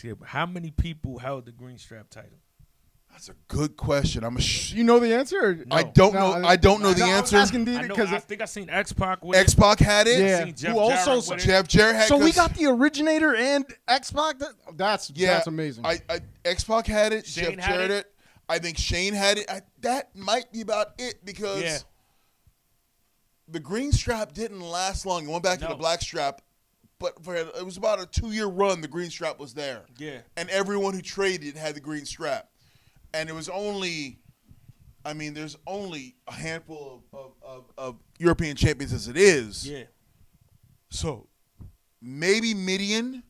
championship, how many people held the green strap title? That's a good question. You know the answer? Or? No. I don't know. I don't know the answer. I was asking Dina because I think I seen X-Pac with it. X-Pac had it. Yeah. Seen Jeff Who also Jarrett with it. Jeff Jarrett had. So we got the originator and X-Pac. That's amazing. X-Pac had it. Shane Jeff had Jarrett it. I think Shane had it. That might be about it because the green strap didn't last long. It went back to the black strap, but it was about a 2-year run. The green strap was there. Yeah. And everyone who traded had the green strap. And it was only, there's only a handful of European champions as it is. Yeah. So maybe Midian,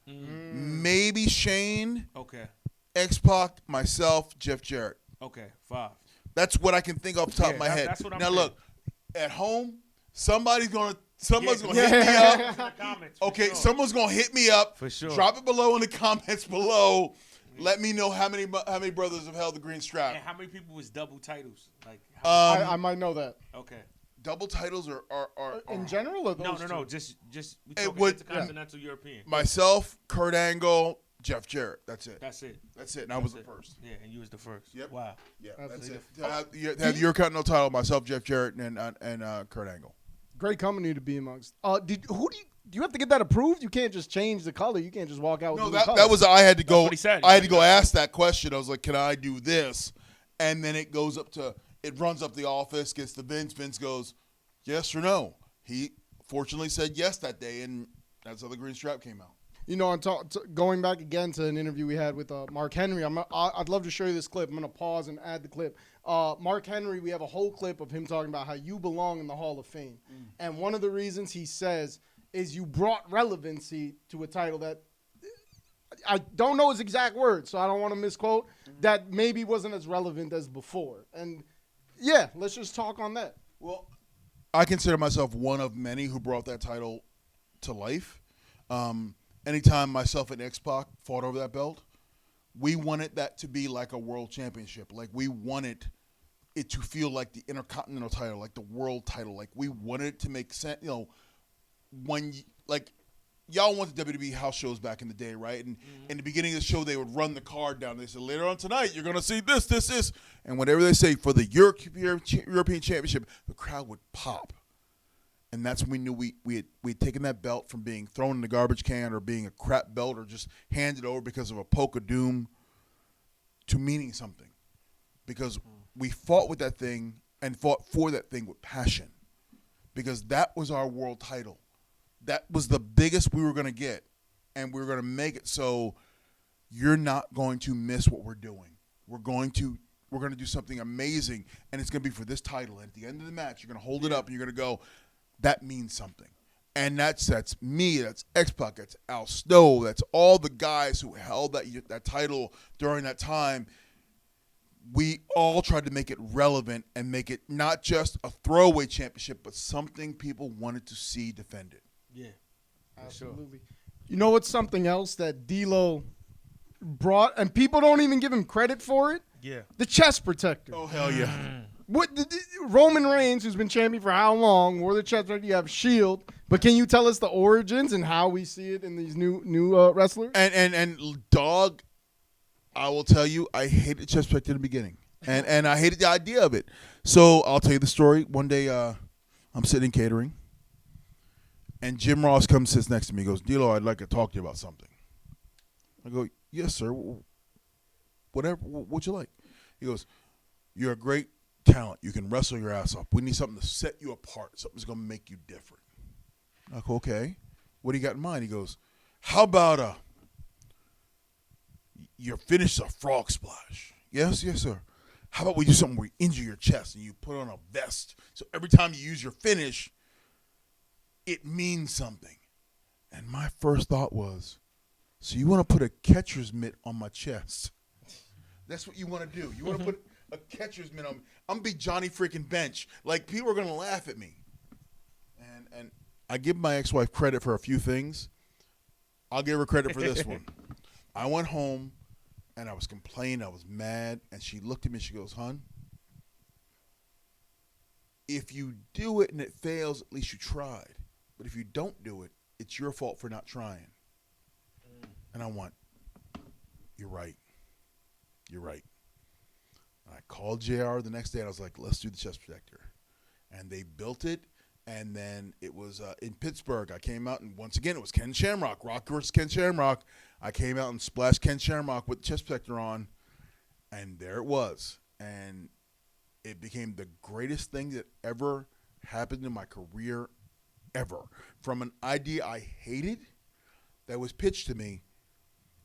maybe Shane. Okay. X-Pac, myself, Jeff Jarrett. Okay, 5. That's what I can think off the top of my head. That's what I'm now saying. Look, at home, somebody's gonna hit me up. In the comments, Okay, sure. someone's gonna hit me up. For sure. Drop it below in the comments below. Let me know how many brothers have held the green strap. And how many people was double titles? Like, I might know that. okay. Double titles are In general or those No. two? Just we talking intercontinental European. myself, Kurt Angle, Jeff Jarrett. That's it. That's it. And I was the first. Yeah, and you was the first. Yep. Wow. Yeah, That's that's it. it. To have your continental title, myself, Jeff Jarrett, and Kurt Angle. Great company to be amongst. Do you have to get that approved? You can't just change the color. You can't just walk out with No, the color. that was I had to go. what he said. I had to go ask that question. I was like, "Can I do this?" And then it goes up to it runs up the office, gets to Vince. Vince goes, "Yes or no?" He fortunately said yes that day, and that's how the green strap came out. You know, going back again to an interview we had with Mark Henry, I'd love to show you this clip. I'm going to pause and add the clip. Mark Henry, we have a whole clip of him talking about how you belong in the Hall of Fame. And one of the reasons he says is you brought relevancy to a title that I don't know his exact words, so I don't want to misquote, that maybe wasn't as relevant as before. And, yeah, let's just talk on that. Well, I consider myself one of many who brought that title to life. Anytime myself and X-Pac fought over that belt, we wanted that to be like a world championship. Like, we wanted it to feel like the Intercontinental title, like the world title. Like, we wanted it to make sense. You know, when, y'all went to WWE house shows back in the day, right? And in the beginning of the show, they would run the card down. They said, later on tonight, you're going to see this, this, this. And whatever they say for the European Championship, the crowd would pop. And that's when we knew we had taken that belt from being thrown in the garbage can or being a crap belt or just handed over because of a poke of doom to meaning something. Because we fought with that thing and fought for that thing with passion. Because that was our world title. That was the biggest we were going to get. And we were going to make it so you're not going to miss what we're doing. We're going to do something amazing, and it's going to be for this title. And at the end of the match, you're going to hold it up, and you're going to go, that means something. And that's me, that's X-Pac, that's Al Snow, that's all the guys who held that title during that time. We all tried to make it relevant and make it not just a throwaway championship, but something people wanted to see defended. Yeah. Absolutely. You know what's something else that D'Lo brought, and people don't even give him credit for it? Yeah. The chest protector. Oh, hell yeah. Roman Reigns, who's been champion for how long, wore the chest protector. You have Shield, but can you tell us the origins and how we see it in these new wrestlers? And dog, I will tell you, I hated chest protector in the beginning, and I hated the idea of it. So I'll tell you the story. One day, I'm sitting in catering, and Jim Ross comes sits next to me. He goes, "D'Lo, I'd like to talk to you about something." I go, "Yes, sir. Whatever. What'd you like?" He goes, "You're a great talent. You can wrestle your ass off. We need something to set you apart. Something's going to make you different." I go, "Okay. What do you got in mind?" He goes, "How about your finish a frog splash?" Yes, sir. "How about we do something where you injure your chest and you put on a vest so every time you use your finish, it means something?" And my first thought was, so you want to put a catcher's mitt on my chest? That's what you want to do. You want to put a catcher's mitt on me. I'm going to be Johnny freaking Bench. Like, people are going to laugh at me. And I give my ex-wife credit for a few things. I'll give her credit for this one. I went home, and I was complaining. I was mad. And she looked at me, and she goes, "Hun, if you do it and it fails, at least you tried. But if you don't do it, it's your fault for not trying." And I went, You're right. I called JR the next day and I was like, let's do the chest protector. And they built it. And then it was in Pittsburgh. I came out and once again it was Ken Shamrock. Rock versus Ken Shamrock. I came out and splashed Ken Shamrock with the chest protector on. And there it was. And it became the greatest thing that ever happened in my career ever. From an idea I hated that was pitched to me,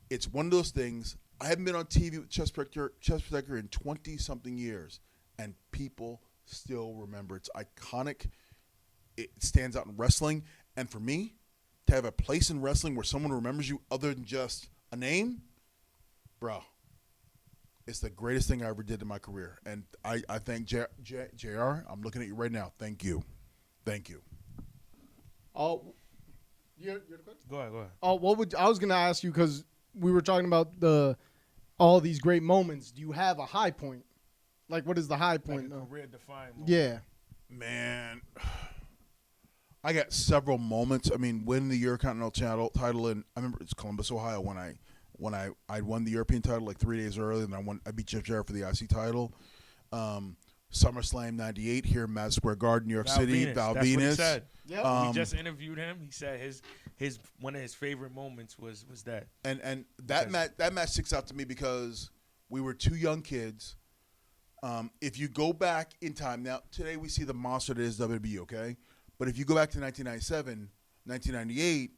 it's one of those things. I haven't been on TV with chest protector in 20-something years, and people still remember. It's iconic. It stands out in wrestling. And for me, to have a place in wrestling where someone remembers you other than just a name, bro, it's the greatest thing I ever did in my career. And I thank JR. I'm looking at you right now. Thank you. Oh, you had a question? Go ahead. Oh, I was gonna ask you because we were talking about all these great moments. Do you have a high point? Like, what is the high point? Like a career-defining moment. Yeah. Man, I got several moments. I mean, winning the Eurocontinental title in, I remember it's Columbus, Ohio, when I won the European title like 3 days earlier, and I beat Jeff Jarrett for the IC title. SummerSlam '98 here in Madison Square Garden, New York City. Val That's Venus. What he said. Yep. We just interviewed him. He said his one of his favorite moments was that. And that match sticks out to me because we were two young kids. If you go back in time, now today we see the monster that is WWE, okay? But if you go back to 1997, 1998,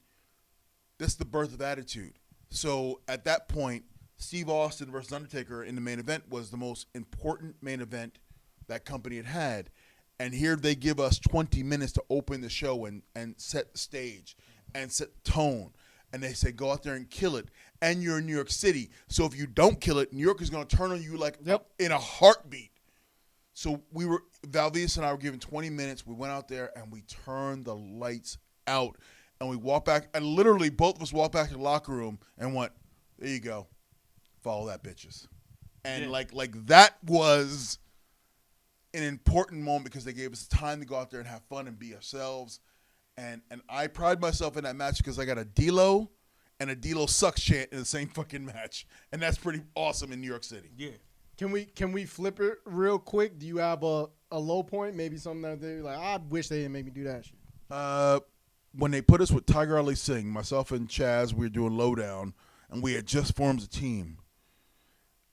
this is the birth of Attitude. So at that point, Steve Austin versus Undertaker in the main event was the most important main event that company had. And here they give us 20 minutes to open the show and set the stage and set the tone. And they say, go out there and kill it. And you're in New York City. So if you don't kill it, New York is going to turn on you like in a heartbeat. So Val Venus and I were given 20 minutes. We went out there and we turned the lights out. And we walked back. And literally both of us walked back to the locker room and went, there you go. Follow that, bitches. And like that was an important moment because they gave us time to go out there and have fun and be ourselves. And I pride myself in that match because I got a D-Lo and a D-Lo sucks chant in the same fucking match. And that's pretty awesome in New York City. Yeah. Can we flip it real quick? Do you have a low point? Maybe something that they're like, I wish they didn't make me do that shit. When they put us with Tiger Ali Singh, myself and Chaz, we were doing Lowdown, and we had just formed a team.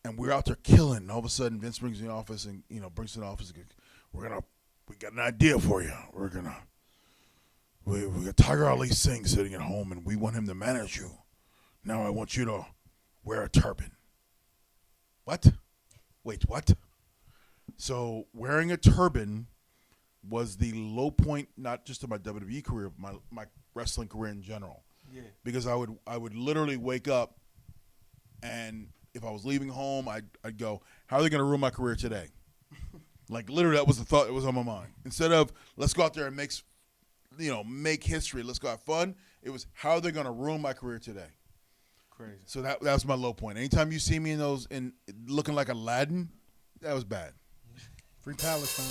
And we were out there killing. And all of a sudden, Vince brings me in the office and, brings to the office. We got an idea for you. We got Tiger Ali Singh sitting at home, and we want him to manage you. Now I want you to wear a turban. What? Wait, what? So wearing a turban was the low point, not just of my WWE career, but my wrestling career in general. Yeah. Because I would literally wake up, and if I was leaving home, I'd go, how are they going to ruin my career today? Like, literally, that was the thought that was on my mind. Instead of, let's go out there and make history, let's go have fun, it was, how are they going to ruin my career today? Crazy. So that was my low point. Anytime you see me in those, looking like Aladdin, that was bad. Free Palestine.